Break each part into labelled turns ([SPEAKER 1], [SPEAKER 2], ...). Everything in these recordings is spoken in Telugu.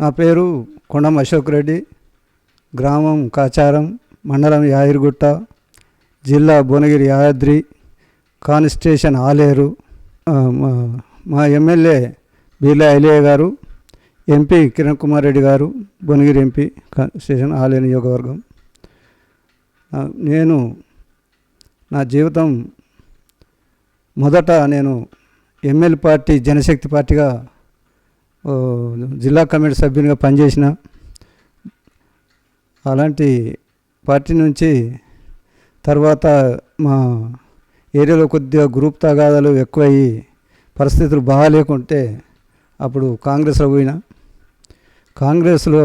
[SPEAKER 1] నా పేరు కొండం అశోక్ రెడ్డి, గ్రామం కాచారం, మండలం యాదగిరిగుట్ట, జిల్లా భువనగిరి యాదాద్రి, కాన్స్టిట్యూషన్ ఆలేరు. మా ఎమ్మెల్యే బీర్లా ఐలయ్య గారు, ఎంపీ కిరణ్ కుమార్ రెడ్డి గారు, భువనగిరి ఎంపీ, కాన్స్టిట్యూషన్ ఆలేరు నియోజకవర్గం. నేను నా జీవితం మొదట నేను ఎమ్మెల్యే పార్టీ జనశక్తి పార్టీగా జిల్లా కమిటీ సభ్యునిగా పనిచేసిన. అలాంటి పార్టీ నుంచి తర్వాత మా ఏరియాలో కొద్దిగా గ్రూప్ తగాదాలు ఎక్కువయ్యి పరిస్థితులు బాగాలేకుంటే అప్పుడు కాంగ్రెస్లో పోయినా. కాంగ్రెస్లో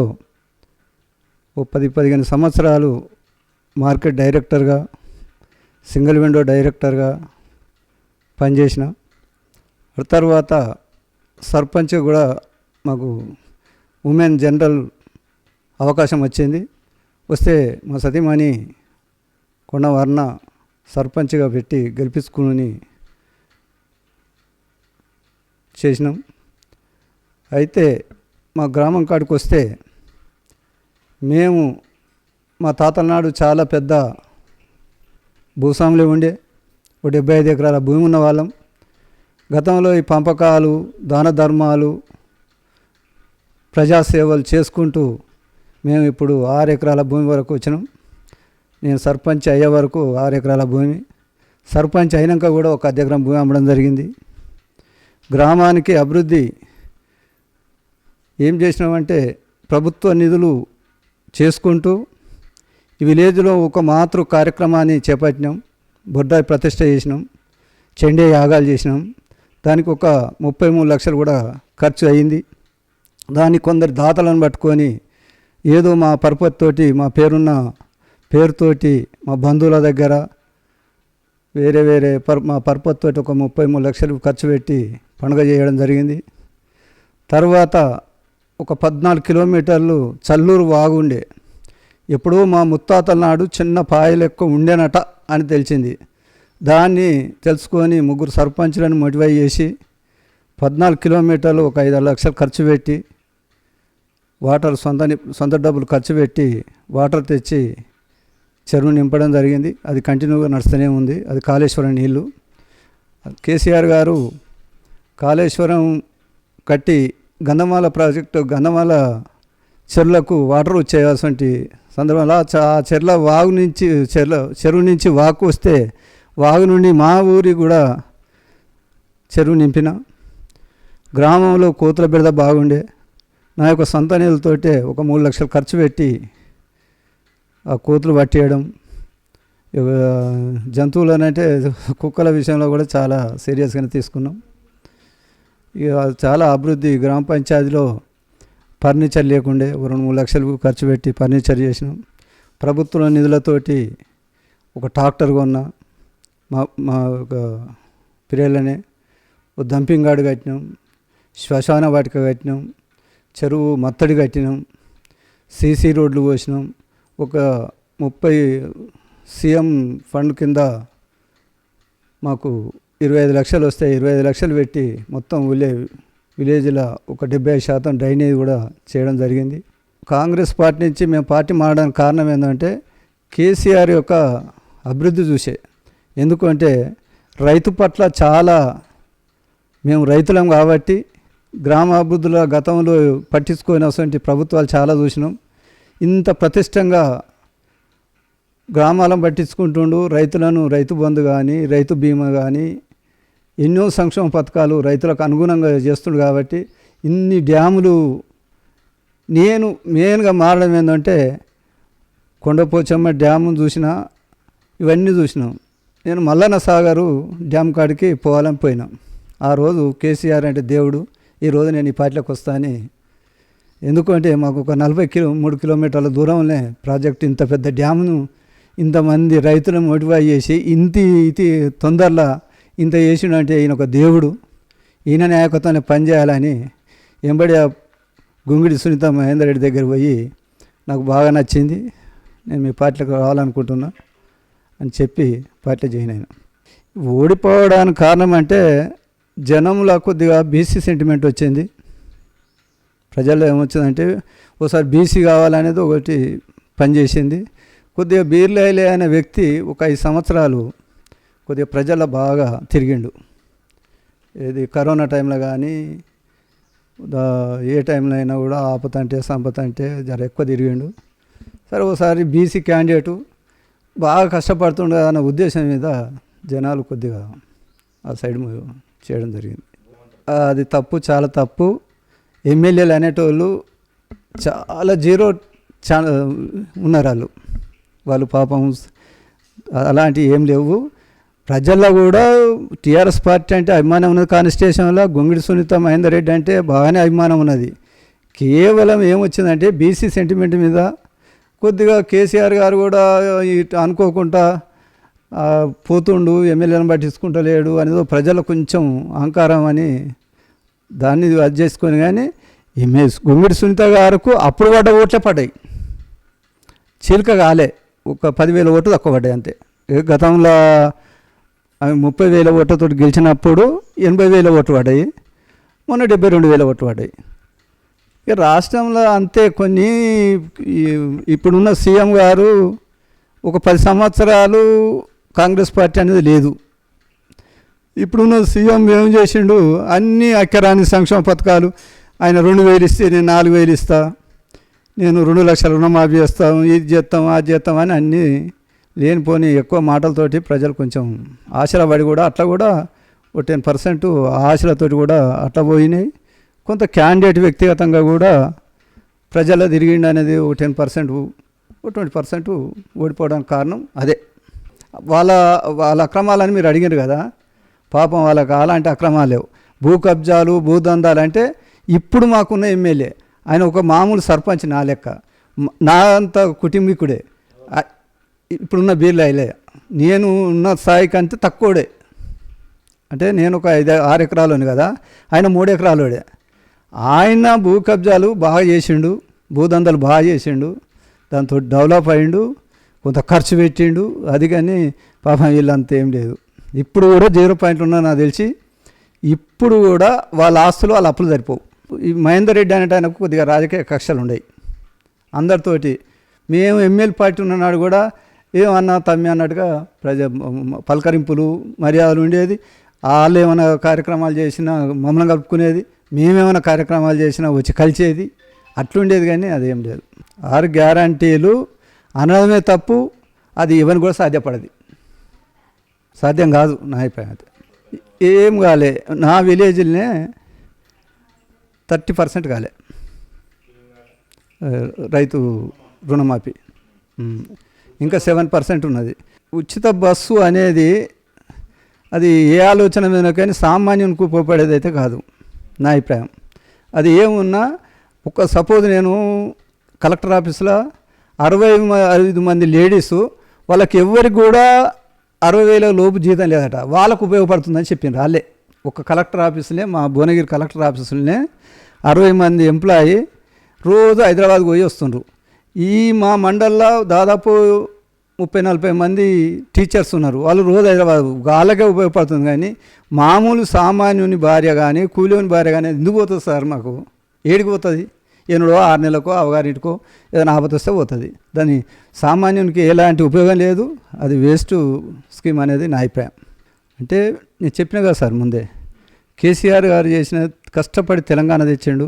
[SPEAKER 1] ఓ 10-15 సంవత్సరాలు మార్కెట్ డైరెక్టర్గా, సింగిల్ విండో డైరెక్టర్గా పనిచేసిన. తర్వాత సర్పంచ్ కూడా మాకు ఉమెన్ జనరల్ అవకాశం వచ్చింది. వస్తే మా సతీమణి కొండవర్ణ సర్పంచ్గా పెట్టి గెలిపించుకుని చేసినాం. అయితే మా గ్రామం కాడికి వస్తే మేము మా తాతల నాడు చాలా పెద్ద భూస్వాములే ఉండే, ఒక 75 ఎకరాల భూమి ఉన్న వాళ్ళం. గతంలో ఈ పంపకాలు, దాన ధర్మాలు, ప్రజాసేవలు చేసుకుంటూ మేము ఇప్పుడు 6 ఎకరాల భూమి వరకు వచ్చినాం. నేను సర్పంచ్ అయ్యే వరకు 6 ఎకరాల భూమి, సర్పంచ్ అయినాక కూడా ఒక 1 ఎకరం భూమి అమ్మడం జరిగింది. గ్రామానికి అభివృద్ధి ఏం చేసినామంటే ప్రభుత్వ నిధులు చేసుకుంటూ ఈ విలేజ్లో ఒక మాతృ కార్యక్రమాన్ని చేపట్టినాం. బొడ్రాయి ప్రతిష్ట చేసినాం, చండే యాగాలు చేసినాం. దానికి ఒక 33 లక్షలు కూడా ఖర్చు అయింది. దాన్ని కొందరు దాతలను పట్టుకొని ఏదో మా పరపతితోటి, మా పేరుతోటి మా బంధువుల దగ్గర వేరే మా పరపతితోటి ఒక 33 లక్షలు ఖర్చు పెట్టి పండుగ చేయడం జరిగింది. తర్వాత ఒక 14 కిలోమీటర్లు చల్లూరు వాగుండే, ఎప్పుడూ మా ముత్తాతల నాడు చిన్న పాయలు ఎక్కువ ఉండేనట అని తెలిసింది. దాన్ని తెలుసుకొని 3 సర్పంచులను మోటివై చేసి 14 కిలోమీటర్లు ఒక 5 లక్షలు ఖర్చు పెట్టి వాటర్ సొంత డబ్బులు ఖర్చు పెట్టి వాటర్ తెచ్చి చెరువు నింపడం జరిగింది. అది కంటిన్యూగా నడుస్తూనే ఉంది. అది కాళేశ్వరం నీళ్ళు. కేసీఆర్ గారు కాళేశ్వరం కట్టి గంధమాల ప్రాజెక్టు, గంధమాల చెరువులకు వాటర్ వచ్చేటువంటి సందర్భంలో ఆ చెరువు నుంచి వాకు వస్తే వాగు నుండి మా ఊరి కూడా చెరువు నింపిన. గ్రామంలో కోతుల బిడద బాగుండే. నా యొక్క సొంత నీళ్ళతోటే ఒక 3 లక్షలు ఖర్చు పెట్టి ఆ కోతులు పట్టేయడం. జంతువులనంటే కుక్కల విషయంలో కూడా చాలా సీరియస్గానే తీసుకున్నాం. ఇక చాలా అభివృద్ధి. గ్రామ పంచాయతీలో ఫర్నిచర్ లేకుండే, 2-3 లక్షలు ఖర్చు పెట్టి ఫర్నిచర్ చేసినాం. ప్రభుత్వ నిధులతోటి ఒక ట్రాక్టర్ కొన్నా. మా ఒక పిల్లలనే ఒక డంపింగ్ గార్డు కట్టినాం, శ్మశాన వాటిక కట్టినాం, చెరువు మత్తడి కట్టినాం, సీసీ రోడ్లు పోసినాం. ఒక 30 సీఎం ఫండ్ కింద మాకు 25 లక్షలు వస్తాయి. 25 లక్షలు పెట్టి మొత్తం విలేజ్లో ఒక 70% డ్రైనేజ్ కూడా చేయడం జరిగింది. కాంగ్రెస్ పార్టీ నుంచి మేము పార్టీ మారడానికి కారణం ఏంటంటే కేసీఆర్ యొక్క అభివృద్ధి చూసే. ఎందుకంటే రైతు పట్ల చాలా, మేము రైతులం కాబట్టి గ్రామ అభివృద్ధిలో గతంలో పట్టించుకోనటువంటి ప్రభుత్వాలు చాలా చూసినాం. ఇంత ప్రతిష్టంగా గ్రామాలను పట్టించుకుంటుండు. రైతులను రైతు బంధు కానీ, రైతు బీమా కానీ, ఎన్నో సంక్షేమ పథకాలు రైతులకు అనుగుణంగా చేస్తుండు. కాబట్టి ఇన్ని డ్యాములు నేను మెయిన్గా మారడం ఏంటంటే కొండపోచమ్మ డ్యాము చూసినా, ఇవన్నీ చూసినాం. నేను మల్లన్న సాగరు డ్యామ్ కాడికి పోవాలని పోయినాం. ఆ రోజు కేసీఆర్ అంటే దేవుడు. ఈరోజు నేను ఈ పార్టీలోకి వస్తాను. ఎందుకంటే మాకు ఒక 43 కిలోమీటర్ల దూరంలో ప్రాజెక్టు, ఇంత పెద్ద డ్యామును ఇంతమంది రైతులను మోటివై చేసి ఇంత తొందరలో ఇంత చేసిండంటే ఈయన ఒక దేవుడు. ఈయన నాయకత్వాన్ని పనిచేయాలని ఎంబడి గుంగిడి సునీత మహేందర్ రెడ్డి దగ్గర పోయి నాకు బాగా నచ్చింది, నేను మీ పార్టీలోకి రావాలనుకుంటున్నా అని చెప్పి పార్టీలో జాయిన్ అయినా. ఓడిపోవడానికి కారణం అంటే జనంలో కొద్దిగా బీసీ సెంటిమెంట్ వచ్చింది. ప్రజల్లో ఏమొచ్చిందంటే ఒకసారి బీసీ కావాలనేది ఒకటి పనిచేసింది. కొద్దిగా బీర్లైలే అనే వ్యక్తి ఒక 5 సంవత్సరాలు కొద్దిగా ప్రజల్లో బాగా తిరిగిండు. ఏది కరోనా టైంలో కానీ ఏ టైంలో అయినా కూడా ఆపతంటే సంపతంటే జర ఎక్కువ తిరిగిండు. సరే ఒకసారి బీసీ క్యాండిడేటు బాగా కష్టపడుతుండే అన్న ఉద్దేశం మీద జనాలు కొద్దిగా ఆ సైడ్ చేయడం జరిగింది. అది తప్పు, చాలా తప్పు. ఎమ్మెల్యేలు అనేటోళ్ళు చాలా జీరో ఉన్నారు. వాళ్ళు పాపం అలాంటివి ఏం లేవు. ప్రజల్లో కూడా టీఆర్ఎస్ పార్టీ అంటే అభిమానం ఉన్నది. కాన్స్టిట్యూషన్లో గొంగిడి సునీత మహేందర్ రెడ్డి అంటే బాగానే అభిమానం ఉన్నది. కేవలం ఏమొచ్చిందంటే బీసీ సెంటిమెంట్ మీద కొద్దిగా కేసీఆర్ గారు కూడా అనుకోకుండా పోతుండు, ఎమ్మెల్యేలను పట్టించుకుంటలేడు అనేది ప్రజలకు కొంచెం అహంకారం అని దాన్ని అది చేసుకొని, కానీ గొంగిడి సునీత గారికి అప్పుడు పడ్డ ఓట్లే పడ్డాయి, చీలిక కాలే. ఒక 10,000 ఓట్లు తక్కువ పడ్డాయి అంతే. గతంలో 30,000 ఓట్లతో గెలిచినప్పుడు 80,000 ఓట్లు పడ్డాయి, మొన్న 72,000 ఓట్లు పడ్డాయి. ఇక రాష్ట్రంలో అంతే. కొన్ని ఇప్పుడున్న సీఎం గారు ఒక 10 సంవత్సరాలు కాంగ్రెస్ పార్టీ అనేది లేదు. ఇప్పుడున్న సీఎం ఏం చేసిండు, అన్నీ అక్కరాని సంక్షేమ పథకాలు. ఆయన 2,000 ఇస్తే నేను 4,000 ఇస్తా, నేను 2 లక్షల రుణమాఫీ చేస్తాం, ఇది చేస్తాం, అది చేస్తాం అని అన్నీ లేనిపోని ఎక్కువ మాటలతోటి ప్రజలు కొంచెం ఆశలపడి కూడా అట్లా కూడా ఒక 10% ఆశలతోటి కూడా అట్లా పోయినాయి. కొంత క్యాండిడేట్ వ్యక్తిగతంగా కూడా ప్రజల్లో తిరిగిండి అనేది ఒక 10%, ఒక 20% ఓడిపోవడానికి కారణం అదే. వాళ్ళ అక్రమాలని మీరు అడిగారు కదా, పాపం వాళ్ళకి అలాంటి అక్రమాలు లేవు. భూ కబ్జాలు, భూదందాలు అంటే ఇప్పుడు మాకున్న ఎమ్మెల్యే ఆయన ఒక మామూలు సర్పంచ్ నా లెక్క, నా అంత కుటుంబీకుడే. ఇప్పుడున్న బీర్లైలే నేను ఉన్న స్థాయికి అంతే తక్కువడే. అంటే నేను ఒక 5-6 ఎకరాలోని కదా, ఆయన 3 ఎకరాలోడే. ఆయన భూ కబ్జాలు బాగా చేసిండు, భూదందాలు బాగా చేసిండు, దాంతో డెవలప్ అయ్యిండు, కొంత ఖర్చు పెట్టిండు. అది కానీ పాపం వీళ్ళంతా ఏం లేదు. ఇప్పుడు కూడా 0 పాయింట్లు ఉన్నా నాకు తెలిసి. ఇప్పుడు కూడా వాళ్ళ ఆస్తులు వాళ్ళ అప్పులు సరిపోవు. ఈ మహేందర్ రెడ్డి అనేట ఆయనకు కొద్దిగా రాజకీయ కక్షలు ఉన్నాయి అందరితోటి. మేము ఎమ్మెల్యే పార్టీ ఉన్ననాడు కూడా ఏమన్నా తమ్మి అన్నట్టుగా పలకరింపులు మర్యాదలు ఉండేది. వాళ్ళు ఏమైనా కార్యక్రమాలు చేసినా మమ్మల్ని కలుపుకునేది, మేమేమైనా కార్యక్రమాలు చేసినా వచ్చి కలిసేది, అట్లుండేది. కానీ అదేం లేదు. 6 గ్యారంటీలు అనడమే తప్పు. అది ఎవరిని కూడా సాధ్యపడది, సాధ్యం కాదు నా అభిప్రాయం. అయితే ఏం కాలే, నా విలేజ్లోనే 30% కాలే రైతు రుణమాఫీ, ఇంకా 7% ఉన్నది. ఉచిత బస్సు అనేది అది ఏ ఆలోచన మీద కానీ సామాన్యునికి ఉపయోగపడేది అయితే కాదు నా అభిప్రాయం. అది ఏమున్నా ఒక సపోజ్ నేను కలెక్టర్ ఆఫీస్లో 65 మంది లేడీసు, వాళ్ళకి ఎవరికి కూడా 60,000 లోపు జీతం లేదట, వాళ్ళకు ఉపయోగపడుతుందని చెప్పిండ్రు వాళ్ళే. ఒక కలెక్టర్ ఆఫీసులే, మా భువనగిరి కలెక్టర్ ఆఫీసులనే 60 మంది ఎంప్లాయీ రోజు హైదరాబాద్ పోయి వస్తుండ్రు. ఈ మా మండల్లో దాదాపు 30-40 మంది టీచర్స్ ఉన్నారు, వాళ్ళు రోజు హైదరాబాద్, వాళ్ళకే ఉపయోగపడుతుంది. కానీ మామూలు సామాన్యుని భార్య కానీ కూలిని భార్య కానీ ఎందుకు పోతుంది సార్? మాకు ఏడికి పోతుంది? ఎన్నడో 6 నెలలకో అవగారింటికో ఏదైనా ఆపద వస్తే పోతుంది. దాని సామాన్యునికి ఎలాంటి ఉపయోగం లేదు. అది వేస్ట్ స్కీమ్ అనేది నా అభిప్రాయం. అంటే నేను చెప్పిన కదా సార్ ముందే, కేసీఆర్ గారు చేసిన కష్టపడి తెలంగాణ తెచ్చిండు.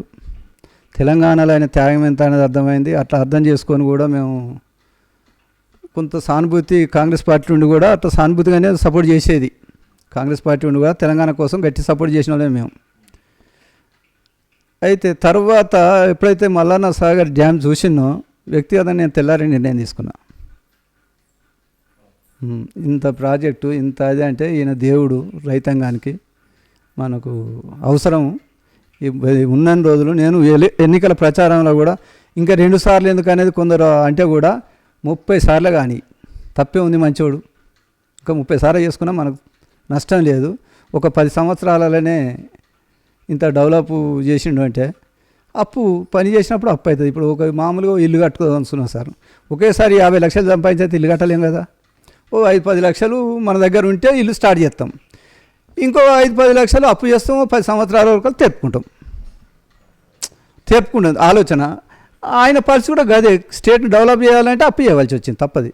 [SPEAKER 1] తెలంగాణలో ఆయన త్యాగం ఎంత అనేది అర్థమైంది. అట్లా అర్థం చేసుకొని కూడా మేము కొంత సానుభూతి కాంగ్రెస్ పార్టీ నుండి కూడా అట్లా సానుభూతిగానే సపోర్ట్ చేసేది. కాంగ్రెస్ పార్టీ నుండి కూడా తెలంగాణ కోసం గట్టి సపోర్ట్ చేసిన వాళ్ళే మేము. అయితే తర్వాత ఎప్పుడైతే మల్లన్న సాగర్ డ్యామ్ చూసినో వ్యక్తిగతంగా నేను తెల్లారి నిర్ణయం తీసుకున్నా. ఇంత ప్రాజెక్టు ఇంత అది అంటే ఈయన దేవుడు, రైతాంగానికి మనకు అవసరం. ఉన్న రోజులు నేను ఎన్నికల ప్రచారంలో కూడా ఇంకా 2 సార్లు ఎందుకు అనేది కొందరు అంటే కూడా 30 సార్లు కానీ తప్పే ఉంది, మంచోడు ఇంకా 30 సార్లు చేసుకున్నా మనకు నష్టం లేదు. ఒక 10 సంవత్సరాలలోనే ఇంత డెవలప్ చేసిండు అంటే అప్పు పని చేసినప్పుడు అప్పు అవుతుంది. ఇప్పుడు ఒక మామూలుగా ఇల్లు కట్టుకోదనుకున్నాం సార్, ఒకేసారి 50 లక్షలు సంపాదించితే ఇల్లు కట్టలేం కదా. ఓ 5-10 లక్షలు మన దగ్గర ఉంటే ఇల్లు స్టార్ట్ చేస్తాం, ఇంకో 5-10 లక్షలు అప్పు చేస్తాం, 10 సంవత్సరాల వరకు తెప్పుకుంటాం. తెప్పుకున్నది ఆలోచన. ఆయన పరిస్థితి కూడా గదే, స్టేట్ డెవలప్ చేయాలంటే అప్పు చేయవలసి వచ్చింది, తప్పది.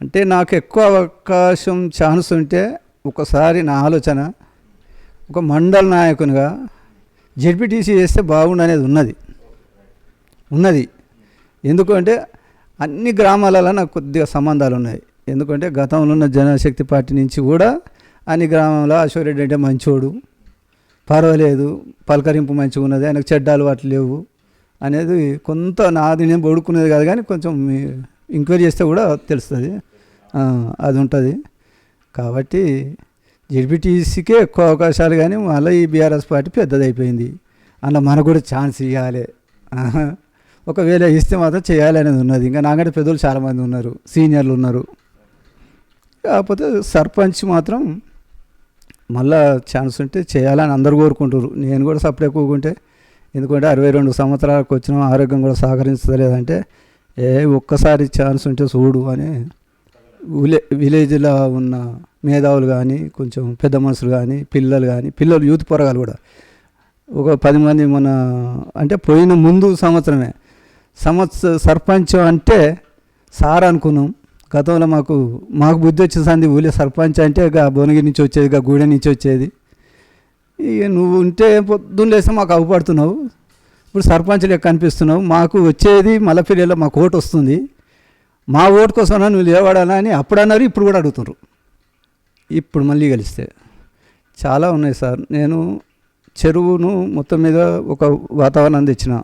[SPEAKER 1] అంటే నాకు ఎక్కువ అవకాశం ఛాన్స్ ఉంటే ఒకసారి నా ఆలోచన ఒక మండల నాయకునిగా జెడ్పీటీసీ చేస్తే బాగుండనేది ఉన్నది. ఎందుకంటే అన్ని గ్రామాలలో నాకు కొద్దిగా సంబంధాలు ఉన్నాయి. ఎందుకంటే గతంలో ఉన్న జనశక్తి పార్టీ నుంచి కూడా అన్ని గ్రామంలో అశోక్ రెడ్డి అంటే మంచోడు, పర్వాలేదు, పలకరింపు మంచిగా ఉన్నది, ఆయనకు చెడ్డ అలవాట్లు లేవు అనేది కొంత నాది నేను పడుకునేది కాదు, కానీ కొంచెం ఎంక్వైరీ చేస్తే కూడా తెలుస్తుంది, అది ఉంటుంది. కాబట్టి జెడ్పీటీసీకే ఎక్కువ అవకాశాలు, కానీ మళ్ళీ ఈ బీఆర్ఎస్ పార్టీ పెద్దదైపోయింది, అలా మనకు కూడా ఛాన్స్ ఇవ్వాలి, ఒకవేళ ఇస్తే మాత్రం చేయాలి అనేది ఉన్నది. ఇంకా నాకంటే పెద్దలు చాలామంది ఉన్నారు, సీనియర్లు ఉన్నారు. కాకపోతే సర్పంచ్ మాత్రం మళ్ళా ఛాన్స్ ఉంటే చేయాలని అందరు కోరుకుంటారు. నేను కూడా సపరేట్ కూకుంటే, ఎందుకంటే 62 సంవత్సరాలకు వచ్చినా ఆరోగ్యం కూడా సహకరించలేదంటే ఒక్కసారి ఛాన్స్ ఉంటే చూడు అని విలేజ్లో ఉన్న మేధావులు కానీ, కొంచెం పెద్ద మనుషులు కానీ, పిల్లలు యూత్ పోరగాలు కూడా ఒక 10 మంది మన అంటే పోయిన ముందు సంవత్సరమే సర్పంచ్ అంటే సార్ అనుకున్నాం. గతంలో మాకు బుద్ధి వచ్చేసింది, ఊళ్ళో సర్పంచ్ అంటే ఇక భువనగిరి నుంచి వచ్చేది, ఇక గూడెం నుంచి వచ్చేది. ఇక నువ్వు ఉంటే పొద్దున్న లేస్తే మాకు అవ్వపడుతున్నావు, ఇప్పుడు సర్పంచ్ లెక్క అనిపిస్తున్నావు, మాకు వచ్చేది మల్లపిల్లిలో మాకు ఓటు వస్తుంది, మా ఓటు కోసం నువ్వు లేవాడాలా అని అప్పుడు అన్నారు, ఇప్పుడు కూడా అడుగుతున్నారు. ఇప్పుడు మళ్ళీ గెలిస్తే చాలా ఉన్నాయి సార్. నేను చెరువును మొత్తం మీద ఒక వాతావరణం తెచ్చిన,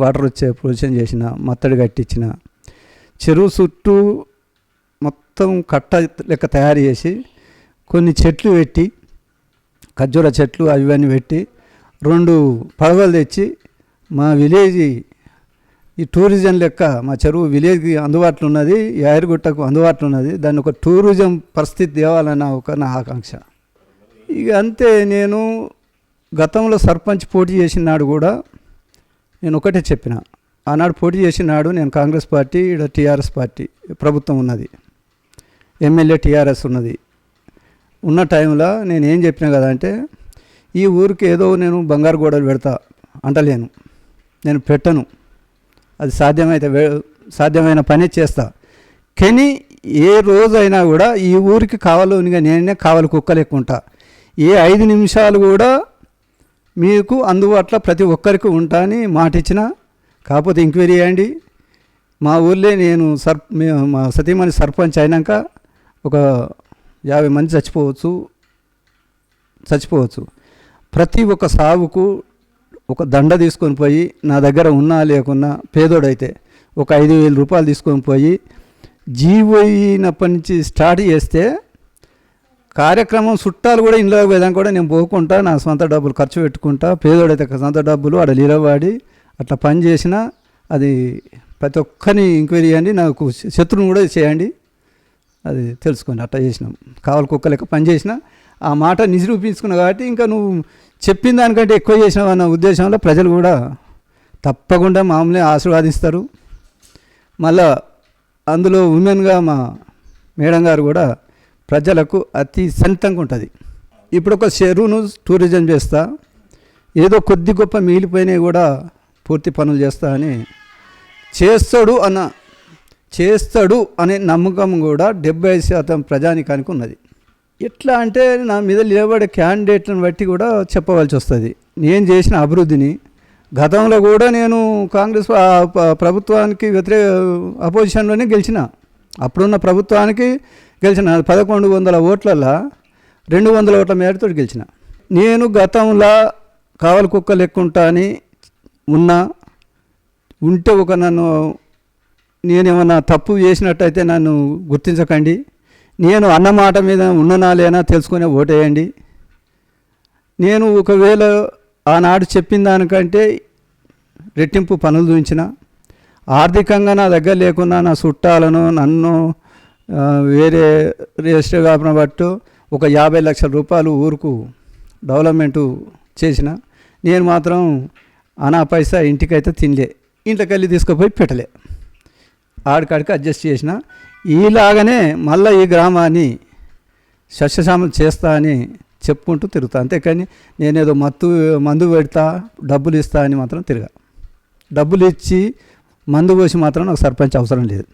[SPEAKER 1] వాటర్ వచ్చే ప్రొవిజన్ చేసిన, మత్తడి కట్టించిన, చెరువు చుట్టూ మొత్తం కట్ట లెక్క తయారు చేసి కొన్ని చెట్లు పెట్టి, ఖర్జూర చెట్లు అవన్నీ పెట్టి 2 పడవలు తెచ్చి మా విలేజ్ ఈ టూరిజం లెక్క మా చెరువు విలేజ్కి అందుబాటులో ఉన్నది, యాయరుగుట్టకు అందుబాటులో ఉన్నది, దాన్ని ఒక టూరిజం పరిస్థితి తేవాలన్న నా ఆకాంక్ష. ఇక అంతే. నేను గతంలో సర్పంచ్ పోటీ చేసిన నాడు కూడా నేను ఒకటే చెప్పిన, ఆనాడు పోటీ చేసిన నాడు నేను కాంగ్రెస్ పార్టీ, ఇక్కడ టీఆర్ఎస్ పార్టీ ప్రభుత్వం ఉన్నది, ఎమ్మెల్యే టీఆర్ఎస్ ఉన్నది. ఉన్న టైంలో నేను ఏం చెప్పినా కదా అంటే, ఈ ఊరికి ఏదో నేను బంగారు గోడలు పెడతా అంటలేను, నేను పెట్టను, అది సాధ్యమైన పని చేస్తా. కానీ ఏ రోజైనా కూడా ఈ ఊరికి కావాలోనిగా నేనే కావాలి కుక్క లెక్కుంటా, ఏ 5 నిమిషాలు కూడా మీకు అందుబాటులో ప్రతి ఒక్కరికి ఉంటా అని మాట ఇచ్చిన. కాకపోతే ఎంక్వైరీ చేయండి, మా ఊళ్ళో నేను మా సతీమణి సర్పంచ్ అయినాక ఒక 50 మంది చచ్చిపోవచ్చు. ప్రతి ఒక్క సాగుకు ఒక దండ తీసుకొని పోయి, నా దగ్గర ఉన్నా లేకున్నా పేదోడైతే ఒక 5,000 రూపాయలు తీసుకొని పోయి జీవోయినప్పటి నుంచి స్టార్ట్ చేస్తే కార్యక్రమం చుట్టాలు కూడా ఇంట్లో పోయేదానికి కూడా నేను పోకుండా నా సొంత డబ్బులు ఖర్చు పెట్టుకుంటా, పేదోడైతే సొంత డబ్బులు ఆడ నిలబడి అట్లా పని చేసిన. అది ప్రతి ఒక్కరిని ఎంక్వైరీ చేయండి, నాకు శత్రువుని కూడా చేయండి, అది తెలుసుకోండి. అట్లా చేసినాం, కావాలి కుక్క లెక్క పని చేసిన. ఆ మాట నిరూపించుకున్నావు కాబట్టి ఇంకా నువ్వు చెప్పిన దానికంటే ఎక్కువ చేసినావు అన్న ఉద్దేశంలో ప్రజలు కూడా తప్పకుండా మామూలుగా ఆశీర్వాదిస్తారు. మళ్ళా అందులో ఉమెన్గా మా మేడం గారు కూడా ప్రజలకు అతి సొంతంగా ఉంటుంది. ఇప్పుడు ఒక చెరువును టూరిజం చేస్తా, ఏదో కొద్ది గొప్ప మిగిలిపోయినాయి కూడా పూర్తి పనులు చేస్తా అని చేస్తాడు అనే నమ్మకం కూడా 70% ప్రజానికానికి ఉన్నది. ఎట్లా అంటే నా మీద నిలబడే క్యాండిడేట్లను బట్టి కూడా చెప్పవలసి వస్తుంది. నేను చేసిన అభివృద్ధిని గతంలో కూడా నేను కాంగ్రెస్ ప్రభుత్వానికి అపోజిషన్లోనే గెలిచిన, అప్పుడున్న ప్రభుత్వానికి గెలిచిన. 1100 ఓట్లలో 200 ఓట్ల మేరతో గెలిచిన. నేను గతంలో కావలి కుక్క లెక్కుంటా అని ఉంటే నేనేమన్నా తప్పు చేసినట్టయితే నన్ను గుర్తించకండి. నేను అన్నమాట మీద ఉన్ననా లేనా తెలుసుకునే ఓటేయండి. నేను ఒకవేళ ఆనాడు చెప్పిన దానికంటే రెట్టింపు పనులు చూపించిన, ఆర్థికంగా నా దగ్గర లేకున్నా నా చుట్టాలను నన్ను వేరే రిజిస్టర్ కాపిన బట్టు ఒక 50 లక్షల రూపాయలు ఊరుకు డెవలప్మెంటు చేసిన. నేను మాత్రం అనా పైసా ఇంటికైతే తినలే, ఇంట్లోకి వెళ్ళి తీసుకుపోయి పెట్టలే, ఆడికాడికి అడ్జస్ట్ చేసిన. ఈలాగానే మళ్ళీ ఈ గ్రామాన్ని సస్యశ్యామలం చేస్తా అని చెప్పుకుంటూ తిరుగుతా. అంతేకాని నేనేదో మందు పెడతా డబ్బులు ఇస్తా అని మాత్రం తిరగా. డబ్బులు ఇచ్చి మందు పోసి మాత్రం నాకు సర్పంచ్ అవసరం లేదు.